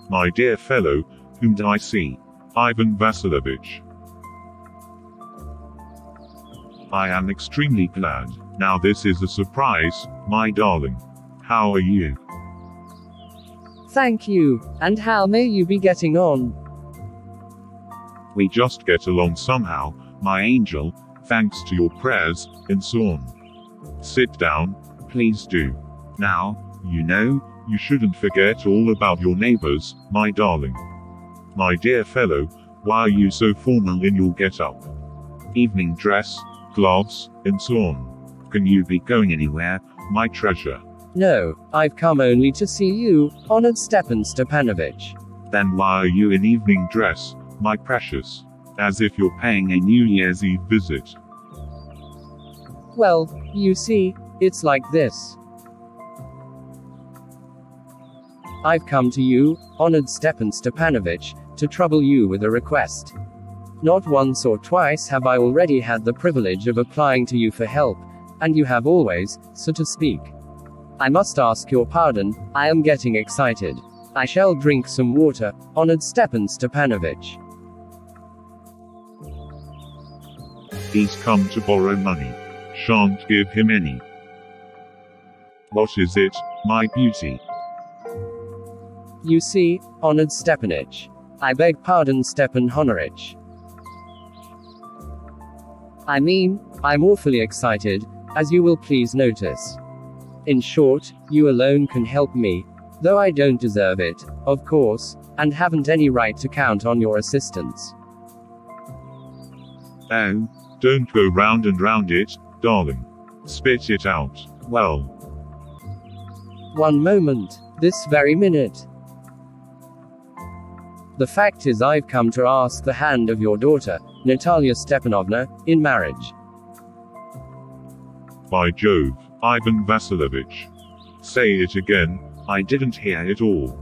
My dear fellow, whom do I see? Ivan Vasilovich. I am extremely glad. Now this is a surprise, my darling. How are you? Thank you, and how may you be getting on? We just get along somehow, my angel, thanks to your prayers, and so on. Sit down, please do. Now, you shouldn't forget all about your neighbors, my darling. My dear fellow, why are you so formal in your get-up? Evening dress, gloves, and so on. Can you be going anywhere, my treasure? No, I've come only to see you, honored Stepan Stepanovich. Then why are you in evening dress, my precious? As if you're paying a New Year's Eve visit. Well, you see, it's like this. I've come to you, honored Stepan Stepanovich, to trouble you with a request. Not once or twice have I already had the privilege of applying to you for help, and you have always, so to speak. I must ask your pardon, I am getting excited. I shall drink some water, honored Stepan Stepanovich. He's come to borrow money. Shan't give him any. What is it, my beauty? You see, honored Stepanich. I beg pardon, Stepan Honorich. I mean, I'm awfully excited, as you will please notice. In short, you alone can help me, though I don't deserve it, of course, and haven't any right to count on your assistance. Oh, don't go round and round it, darling. Spit it out. Well. One moment, this very minute. The fact is I've come to ask the hand of your daughter, Natalia Stepanovna, in marriage. By Jove, Ivan Vasilovich. Say it again, I didn't hear it all.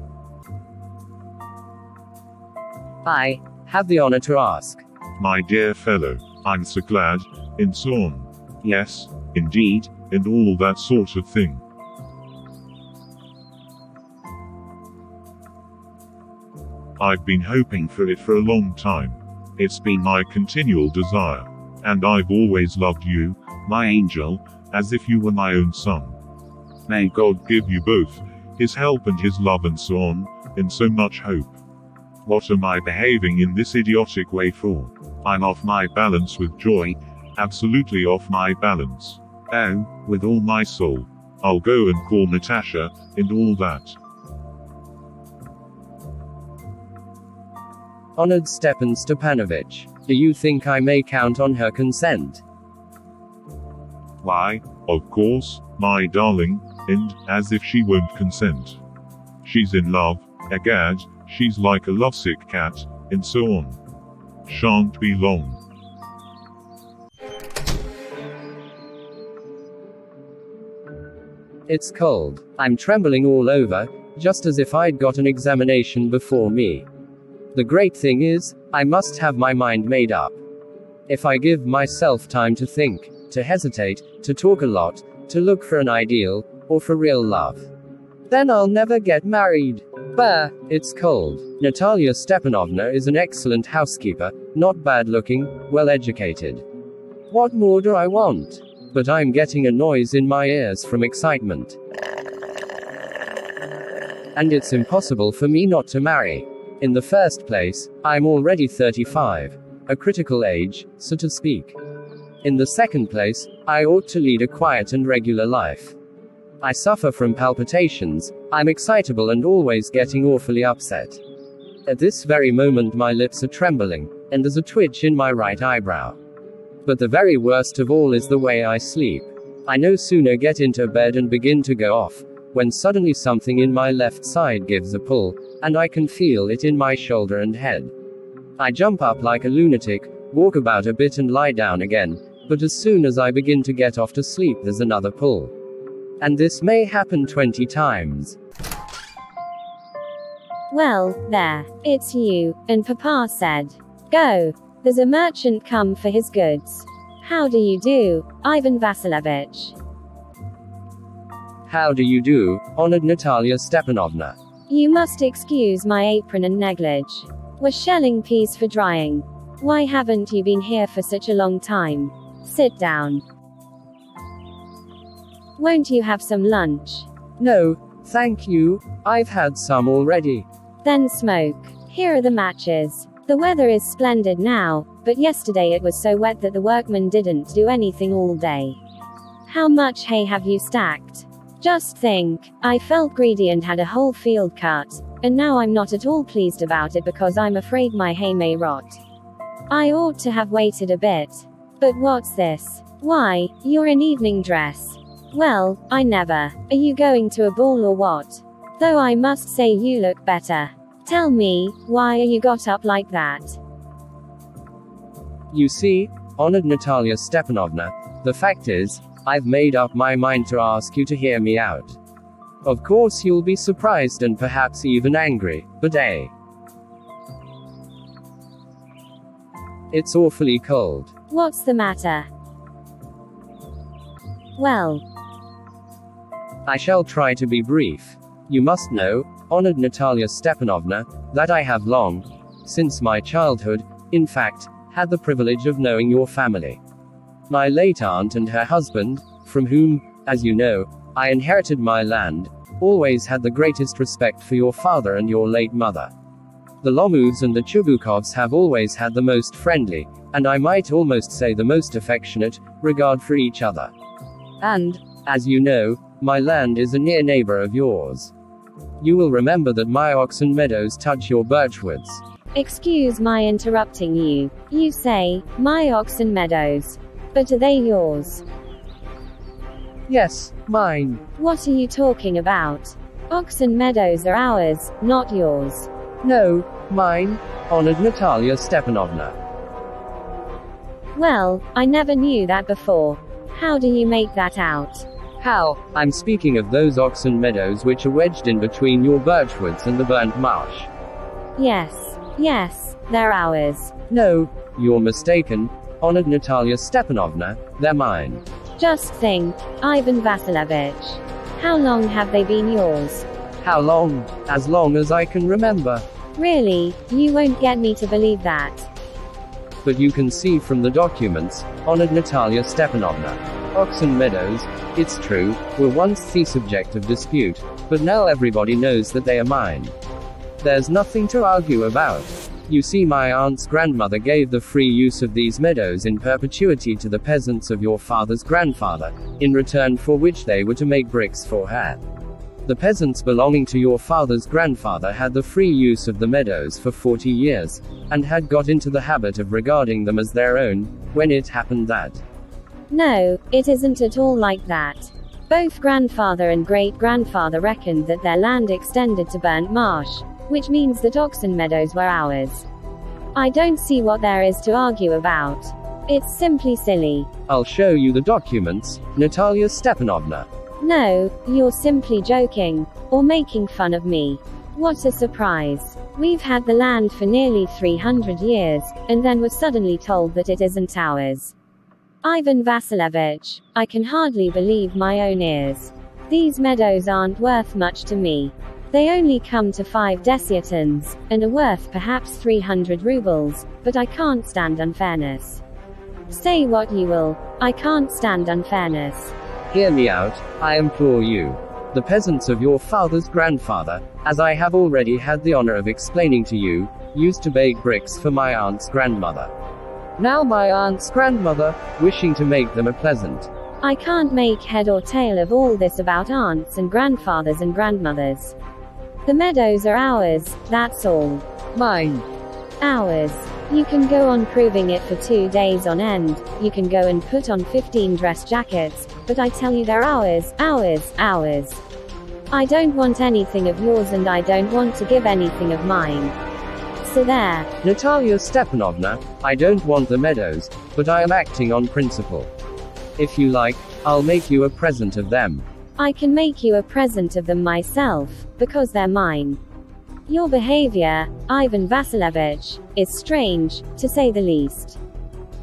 I have the honor to ask. My dear fellow, I'm so glad, and so on. Yes, indeed, and all that sort of thing. I've been hoping for it for a long time. It's been my continual desire. And I've always loved you, my angel, as if you were my own son. May God give you both his help and his love and so on, and so much hope. What am I behaving in this idiotic way for? I'm off my balance with joy, absolutely off my balance. Oh, with all my soul. I'll go and call Natasha, and all that. Honored Stepan Stepanovich, do you think I may count on her consent? Why, of course, my darling, and, as if she won't consent. She's in love, egad, she's like a lovesick cat, and so on. Shan't be long. It's cold. I'm trembling all over, just as if I'd got an examination before me. The great thing is, I must have my mind made up. If I give myself time to think, to hesitate, to talk a lot, to look for an ideal, or for real love, then I'll never get married. Bah, it's cold. Natalia Stepanovna is an excellent housekeeper, not bad looking, well educated. What more do I want? But I'm getting a noise in my ears from excitement. And it's impossible for me not to marry. In the first place, I'm already 35, a critical age, so to speak. In the second place, I ought to lead a quiet and regular life. I suffer from palpitations, I'm excitable and always getting awfully upset. At this very moment my lips are trembling, and there's a twitch in my right eyebrow. But the very worst of all is the way I sleep. I no sooner get into bed and begin to go off, when suddenly something in my left side gives a pull, and I can feel it in my shoulder and head. I jump up like a lunatic, walk about a bit and lie down again, but as soon as I begin to get off to sleep there's another pull. And this may happen 20 times. Well, there, it's you, and Papa said, go. There's a merchant come for his goods. How do you do, Ivan Vasilovich? How do you do, honored Natalia Stepanovna? You must excuse my apron and neglage. We're shelling peas for drying. Why haven't you been here for such a long time? Sit down. Won't you have some lunch? No, thank you, I've had some already. Then smoke. Here are the matches. The weather is splendid now, but yesterday it was so wet that the workmen didn't do anything all day. How much hay have you stacked? Just think, I felt greedy and had a whole field cut, and now I'm not at all pleased about it because I'm afraid my hay may rot. I ought to have waited a bit. But what's this? Why, you're in evening dress. Well, I never. Are you going to a ball or what? Though I must say you look better. Tell me, why are you got up like that? You see, honored Natalia Stepanovna, the fact is, I've made up my mind to ask you to hear me out. Of course you'll be surprised and perhaps even angry, but it's awfully cold. What's the matter? Well, I shall try to be brief. You must know, honored Natalia Stepanovna, that I have long, since my childhood, in fact, had the privilege of knowing your family. My late aunt and her husband, from whom, as you know, I inherited my land, always had the greatest respect for your father and your late mother. The Lomovs and the Chubukovs have always had the most friendly, and I might almost say the most affectionate, regard for each other. And, as you know, my land is a near neighbor of yours. You will remember that my oxen meadows touch your birchwoods. Excuse my interrupting you. You say, my oxen meadows. But are they yours? Yes, mine. What are you talking about? Oxen meadows are ours, not yours. No, mine, honored Natalia Stepanovna. Well, I never knew that before. How do you make that out? How? I'm speaking of those oxen meadows which are wedged in between your birchwoods and the burnt marsh. Yes, they're ours. No, you're mistaken, honored Natalia Stepanovna, they're mine. Just think, Ivan Vasilyevich. How long have they been yours? How long? As long as I can remember. Really, you won't get me to believe that. But you can see from the documents, honored Natalia Stepanovna. Oxen meadows, it's true, were once the subject of dispute, but now everybody knows that they are mine. There's nothing to argue about. You see, my aunt's grandmother gave the free use of these meadows in perpetuity to the peasants of your father's grandfather, in return for which they were to make bricks for her. The peasants belonging to your father's grandfather had the free use of the meadows for 40 years, and had got into the habit of regarding them as their own, when it happened that. No, it isn't at all like that. Both grandfather and great-grandfather reckoned that their land extended to Burnt Marsh, which means that Oxen Meadows were ours. I don't see what there is to argue about. It's simply silly. I'll show you the documents, Natalia Stepanovna. No, you're simply joking, or making fun of me. What a surprise. We've had the land for nearly 300 years, and then we're suddenly told that it isn't ours. Ivan Vasilyevich, I can hardly believe my own ears. These meadows aren't worth much to me. They only come to 5 desiatins, and are worth perhaps 300 rubles, but I can't stand unfairness. Say what you will, I can't stand unfairness. Hear me out, I implore you. The peasants of your father's grandfather, as I have already had the honor of explaining to you, used to bake bricks for my aunt's grandmother. Now my aunt's grandmother, wishing to make them a pleasant. I can't make head or tail of all this about aunts and grandfathers and grandmothers. The meadows are ours, that's all. Mine. Ours. You can go on proving it for 2 days on end, you can go and put on 15 dress jackets, but I tell you they're ours, ours, ours. I don't want anything of yours and I don't want to give anything of mine. So there. Natalia Stepanovna, I don't want the meadows, but I am acting on principle. If you like, I'll make you a present of them. I can make you a present of them myself, because they're mine. Your behavior, Ivan Vasilyevich, is strange, to say the least.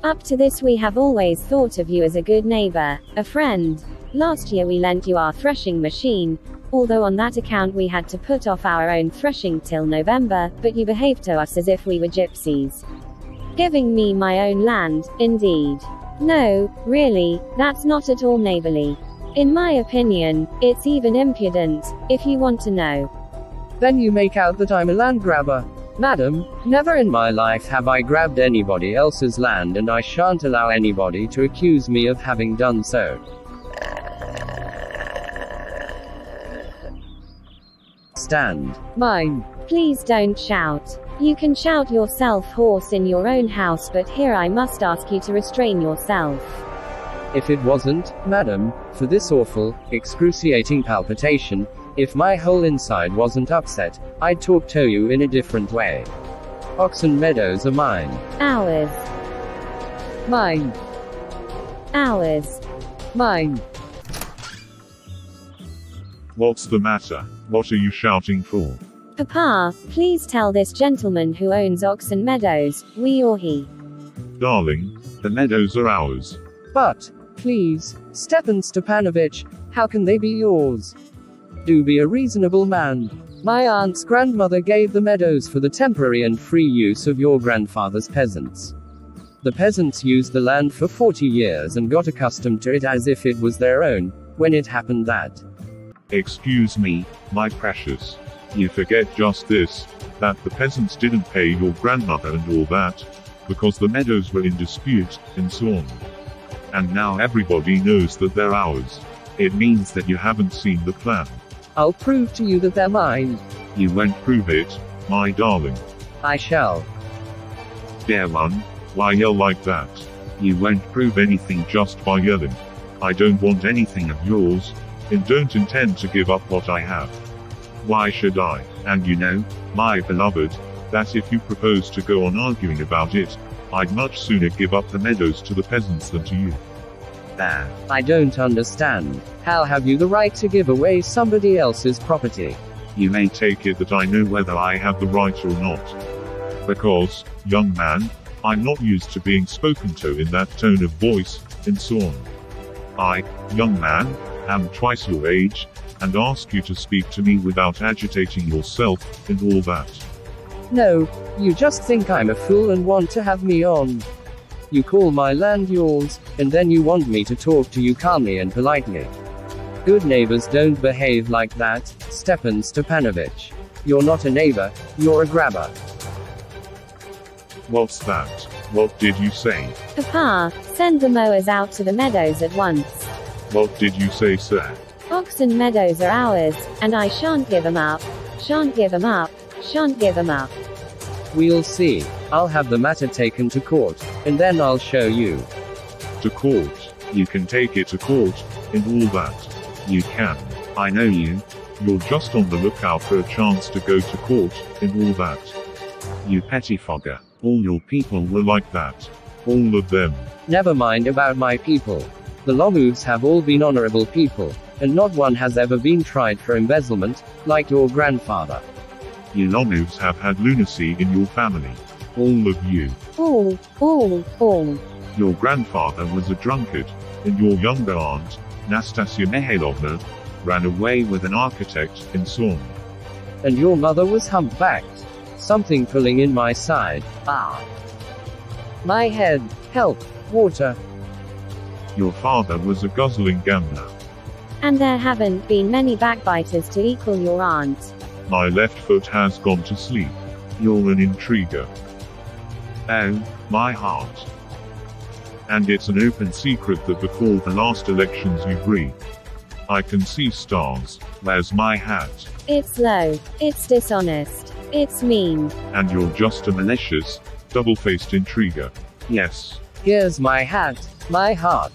Up to this we have always thought of you as a good neighbor, a friend. Last year we lent you our threshing machine, Although on that account we had to put off our own threshing till November, but you behaved to us as if we were gypsies. Giving me my own land, indeed. No, really, that's not at all neighborly. In my opinion, it's even impudent, if you want to know. Then you make out that I'm a land grabber. Madam, never in my life have I grabbed anybody else's land, and I shan't allow anybody to accuse me of having done so. Stand. Mine. Please don't shout. You can shout yourself hoarse in your own house, but here I must ask you to restrain yourself. If it wasn't, madam, for this awful, excruciating palpitation, if my whole inside wasn't upset, I'd talk to you in a different way. Oxen Meadows are mine. Ours. Mine. Ours. Mine. What's the matter? What are you shouting for? Papa, please tell this gentleman who owns Oxen Meadows, we or he. Darling, the meadows are ours. But, please, Stepan Stepanovich, how can they be yours? Do be a reasonable man. My aunt's grandmother gave the meadows for the temporary and free use of your grandfather's peasants. The peasants used the land for 40 years and got accustomed to it as if it was their own, when it happened that. Excuse me, my precious. You forget just this, that the peasants didn't pay your grandmother and all that, because the meadows were in dispute, and so on. And now everybody knows that they're ours. It means that you haven't seen the plan. I'll prove to you that they're mine. You won't prove it, my darling. I shall. Dear one, why yell like that? You won't prove anything just by yelling. I don't want anything of yours, and don't intend to give up what I have. Why should I? And you know, my beloved, that if you propose to go on arguing about it, I'd much sooner give up the meadows to the peasants than to you. There. I don't understand. How have you the right to give away somebody else's property? You may take it that I know whether I have the right or not. Because, young man, I'm not used to being spoken to in that tone of voice, and so on. I, young man, am twice your age, and ask you to speak to me without agitating yourself, and all that. No, you just think I'm a fool and want to have me on. You call my land yours, and then you want me to talk to you calmly and politely. Good neighbors don't behave like that, Stepan Stepanovich. You're not a neighbor, you're a grabber. What's that? What did you say? Papa, send the mowers out to the meadows at once. What did you say, sir? Oxen Meadows are ours, and I shan't give 'em up. Shan't give 'em up. Shan't give 'em up. We'll see. I'll have the matter taken to court, and then I'll show you. To court? You can take it to court, and all that. You can. I know you. You're just on the lookout for a chance to go to court, and all that. You pettifogger. All your people were like that. All of them. Never mind about my people. The Lomovs have all been honorable people, and not one has ever been tried for embezzlement, like your grandfather. You Lomovs have had lunacy in your family. All of you. All. Your grandfather was a drunkard, and your younger aunt, Nastasia Mihailovna, ran away with an architect, and so on. And your mother was humpbacked. Something pulling in my side. Ah. My head. Help. Water. Your father was a guzzling gambler. And there haven't been many backbiters to equal your aunt. My left foot has gone to sleep. You're an intriguer. Oh, my heart. And it's an open secret that before the last elections you breathed. I can see stars. Where's my hat? It's low. It's dishonest. It's mean. And you're just a malicious, double-faced intriguer. Yes. Here's my hat. My heart.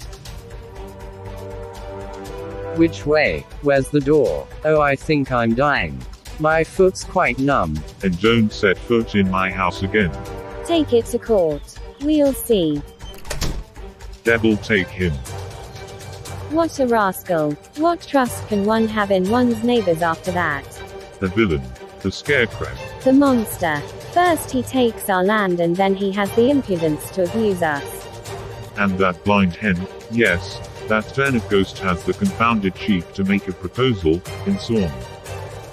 Which way? Where's the door? Oh, I think I'm dying. My foot's quite numb. And don't set foot in my house again. Take it to court. We'll see. Devil take him. What a rascal. What trust can one have in one's neighbors after that? The villain. The scarecrow. The monster. First he takes our land and then he has the impudence to abuse us. And that blind hen, yes, That turnip ghost has the confounded cheek to make a proposal, in song.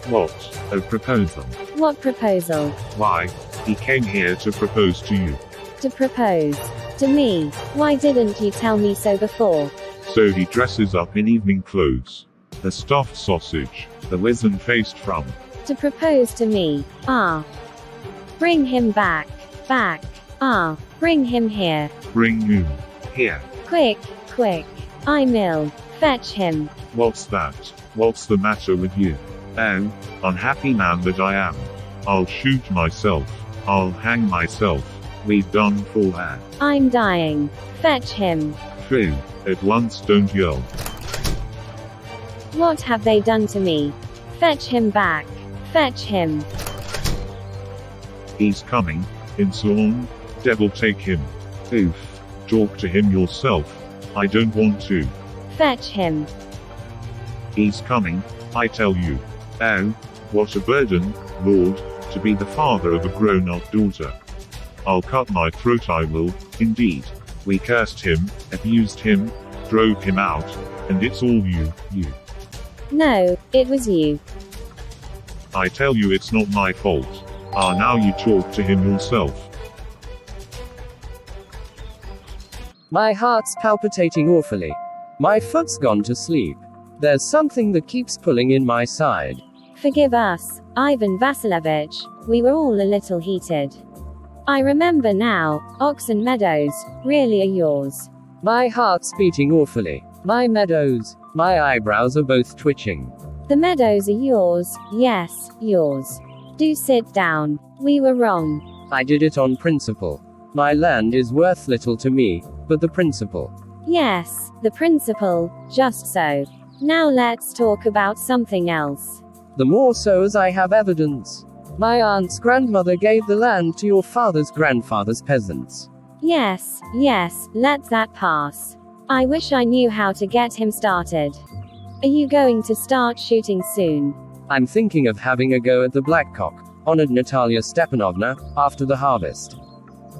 What? A proposal? What proposal? Why, he came here to propose to you. To propose. To me. Why didn't you tell me so before? So he dresses up in evening clothes. The stuffed sausage, the wizen-faced frump. To propose to me. Ah. Bring him back. Back. Ah. Bring him here. Bring whom? Here. Quick, quick. I'm ill. Fetch him. What's that? What's the matter with you? Oh, unhappy man that I am. I'll shoot myself. I'll hang myself. We've done for her. I'm dying. Fetch him. True. At once, don't yell. What have they done to me? Fetch him back. Fetch him. He's coming, in song. Devil take him. Oof. Talk to him yourself. I don't want to. Fetch him. He's coming, I tell you. Oh, what a burden, Lord, to be the father of a grown-up daughter. I'll cut my throat, I will, indeed. We cursed him, abused him, drove him out, and it's all you. No, it was you. I tell you it's not my fault. Ah, now you talk to him yourself. My heart's palpitating awfully. My foot's gone to sleep. There's something that keeps pulling in my side. Forgive us, Ivan Vasilovich. We were all a little heated. I remember now, Oxen Meadows, really are yours. My heart's beating awfully. My meadows, my eyebrows are both twitching. The meadows are yours, yes, yours. Do sit down. We were wrong. I did it on principle. My land is worth little to me, but the principle. Yes, the principle, just so. Now let's talk about something else. The more so as I have evidence. My aunt's grandmother gave the land to your father's grandfather's peasants. Yes, let that pass. I wish I knew how to get him started. Are you going to start shooting soon? I'm thinking of having a go at the blackcock, honored Natalia Stepanovna, after the harvest.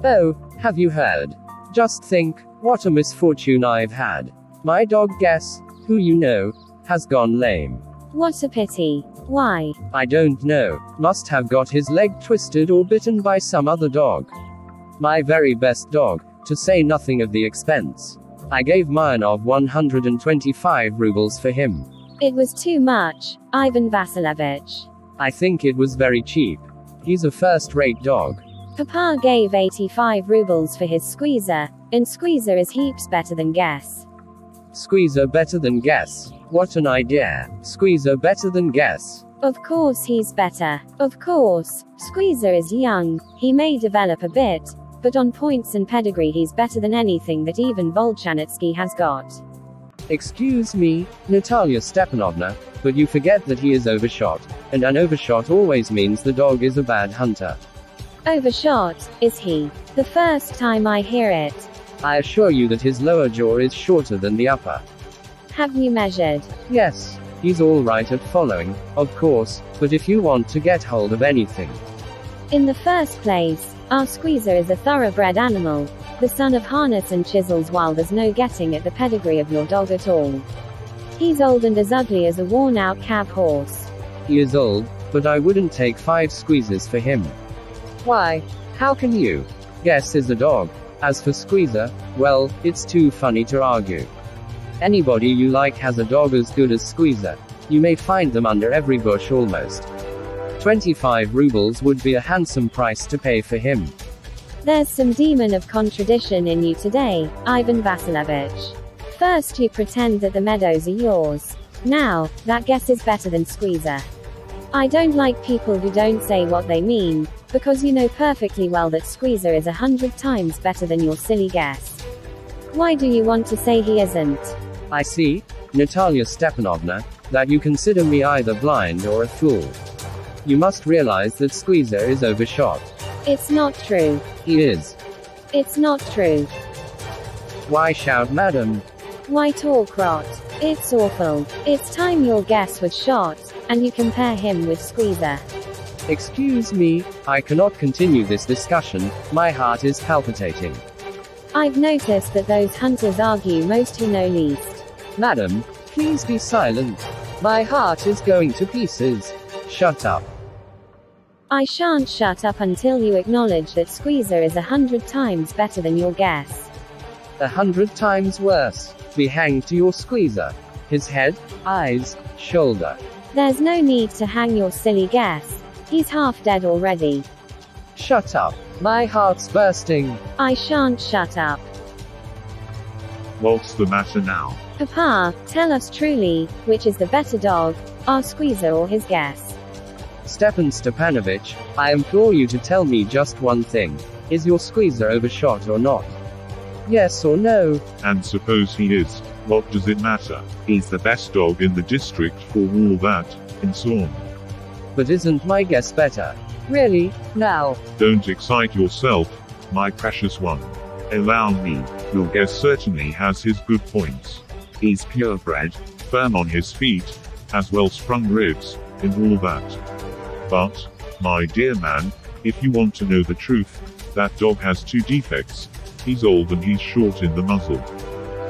Oh, have you heard? Just think, what a misfortune I've had. My dog Guess, who you know, has gone lame. What a pity. Why? I don't know, must have got his leg twisted or bitten by some other dog. My very best dog, to say nothing of the expense. I gave Mayanov 125 rubles for him. It was too much, Ivan Vasilovich. I think it was very cheap. He's a first-rate dog. Papa gave 85 rubles for his Squeezer, and Squeezer is heaps better than Guess. Squeezer better than Guess? What an idea. Squeezer better than Guess. Of course he's better. Of course. Squeezer is young, he may develop a bit, but on points and pedigree he's better than anything that even Volchanitsky has got. Excuse me, Natalia Stepanovna, but you forget that he is overshot, and an overshot always means the dog is a bad hunter. Overshot, is he? The first time I hear it. I assure you that his lower jaw is shorter than the upper. Have you measured? Yes, he's all right at following, of course, but if you want to get hold of anything. In the first place, our Squeezer is a thoroughbred animal, the son of harness and chisels, while there's no getting at the pedigree of your dog at all. He's old and as ugly as a worn-out cab horse. He is old, but I wouldn't take 5 Squeezers for him. Why? How can you? Guess is a dog. As for Squeezer, well, it's too funny to argue. Anybody you like has a dog as good as Squeezer. You may find them under every bush almost. 25 rubles would be a handsome price to pay for him. There's some demon of contradiction in you today, Ivan Vasilovich. First you pretend that the meadows are yours. Now, that Guess is better than Squeezer. I don't like people who don't say what they mean, because you know perfectly well that Squeezer is 100 times better than your silly Guess. Why do you want to say he isn't? I see, Natalia Stepanovna, that you consider me either blind or a fool. You must realize that Squeezer is overshot. It's not true. He is. It's not true. Why shout, madam? Why talk rot? It's awful. It's time your Guess was shot, and you compare him with Squeezer. Excuse me, I cannot continue this discussion, my heart is palpitating. I've noticed that those hunters argue most who know least. Madam, please be silent. My heart is going to pieces. Shut up. I shan't shut up until you acknowledge that Squeezer is 100 times better than your guess. 100 times worse. Be hanged to your Squeezer. His head, eyes, shoulder. There's no need to hang your silly guess. He's half dead already. Shut up. My heart's bursting. I shan't shut up. What's the matter now? Papa, tell us truly, which is the better dog, our Squeezer or his guess? Stepan Stepanovich, I implore you to tell me just one thing. Is your Squeezer overshot or not? Yes or no? And suppose he is, what does it matter? He's the best dog in the district for all that, and so on. But isn't my guess better? Really? Now? Don't excite yourself, my precious one. Allow me, your guess certainly has his good points. He's purebred, firm on his feet, has well-sprung ribs, and all that. But, my dear man, if you want to know the truth, that dog has two defects. He's old and he's short in the muzzle.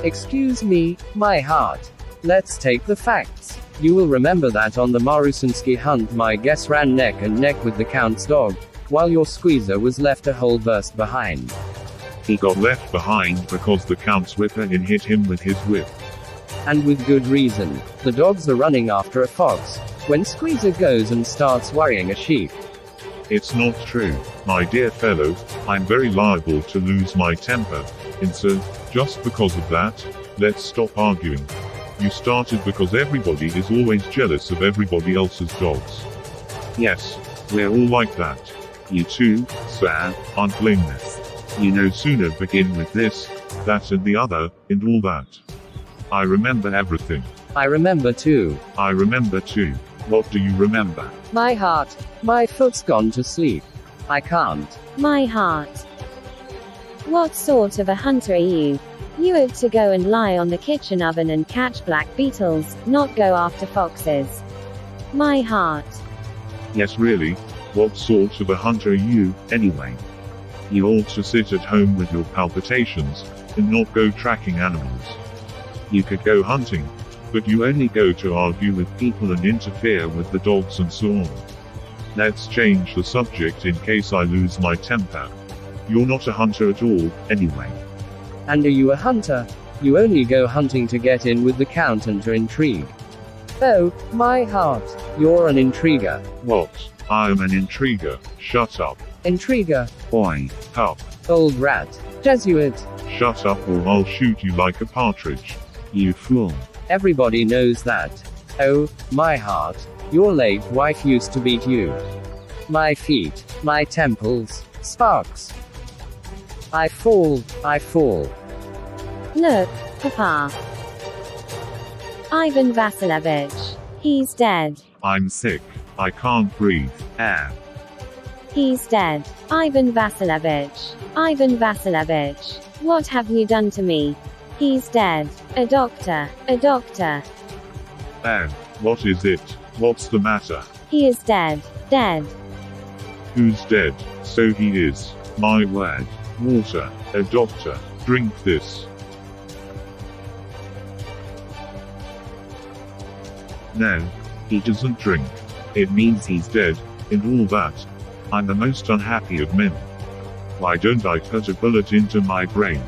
Excuse me, my heart. Let's take the facts. You will remember that on the Marusinsky hunt my guess ran neck and neck with the Count's dog, while your Squeezer was left a whole burst behind. He got left behind because the Count's whip-in hit him with his whip. And with good reason. The dogs are running after a fox, when Squeezer goes and starts worrying a sheep. It's not true, my dear fellow. I'm very liable to lose my temper, and so, just because of that, let's stop arguing. You started because everybody is always jealous of everybody else's dogs. Yes, we're all like that. You too, sir, aren't blameless. You no sooner begin with this, that and the other, and all that. I remember everything. I remember too. I remember too. What do you remember? My heart. My foot's gone to sleep. I can't. My heart. What sort of a hunter are you? You ought to go and lie on the kitchen oven and catch black beetles, not go after foxes. My heart. Yes, really. What sort of a hunter are you, anyway? You ought to sit at home with your palpitations, and not go tracking animals. You could go hunting, but you only go to argue with people and interfere with the dogs and so on. Let's change the subject in case I lose my temper. You're not a hunter at all, anyway. And are you a hunter? You only go hunting to get in with the Count and to intrigue. Oh, my heart. You're an intriguer. What? I am an intriguer. Shut up. Intriguer. Oi, pup. Old rat. Jesuit. Shut up or I'll shoot you like a partridge. You fool. Everybody knows that. Oh, my heart. Your late wife used to beat you. My feet. My temples. Sparks. I fall. I fall. Look, Papa. Ivan Vasilovich. He's dead. I'm sick. I can't breathe. Air. He's dead. Ivan Vasilovich. Ivan Vasilovich. What have you done to me? He's dead. A doctor. A doctor. Oh, what is it? What's the matter? He is dead. Dead. Who's dead? So he is. My word. Water. A doctor. Drink this. No. He doesn't drink. It means he's dead, and all that. I'm the most unhappy of men. Why don't I put a bullet into my brain?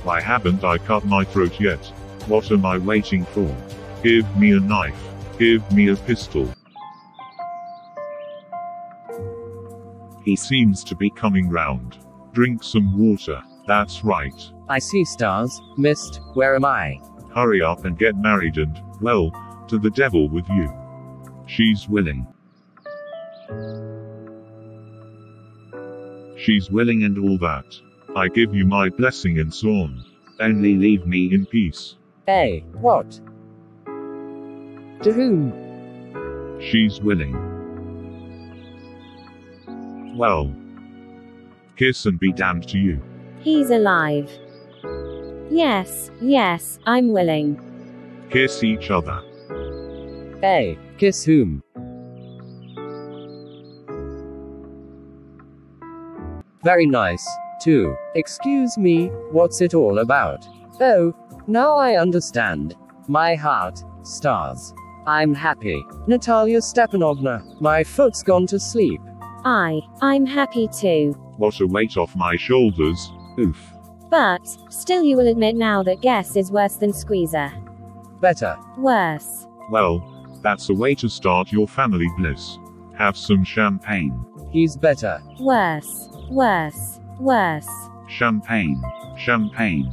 Why haven't I cut my throat yet? What am I waiting for? Give me a knife. Give me a pistol. He seems to be coming round. Drink some water. That's right. I see stars. Mist. Where am I? Hurry up and get married and, well, to the devil with you. She's willing. She's willing and all that. I give you my blessing and so on. Only leave me in peace. Hey, what? To whom? She's willing. Well. Kiss and be damned to you. He's alive. Yes, yes, I'm willing. Kiss each other. Hey, kiss whom? Very nice, too. Excuse me, what's it all about? Oh, now I understand. My heart, stars. I'm happy. Natalia Stepanovna, my foot's gone to sleep. I'm happy too. What a weight off my shoulders. Oof. But, still you will admit now that Guess is worse than Squeezer. Better. Worse. Well, that's a way to start your family bliss. Have some champagne. He's better. Worse. Worse. Worse. Champagne. Champagne.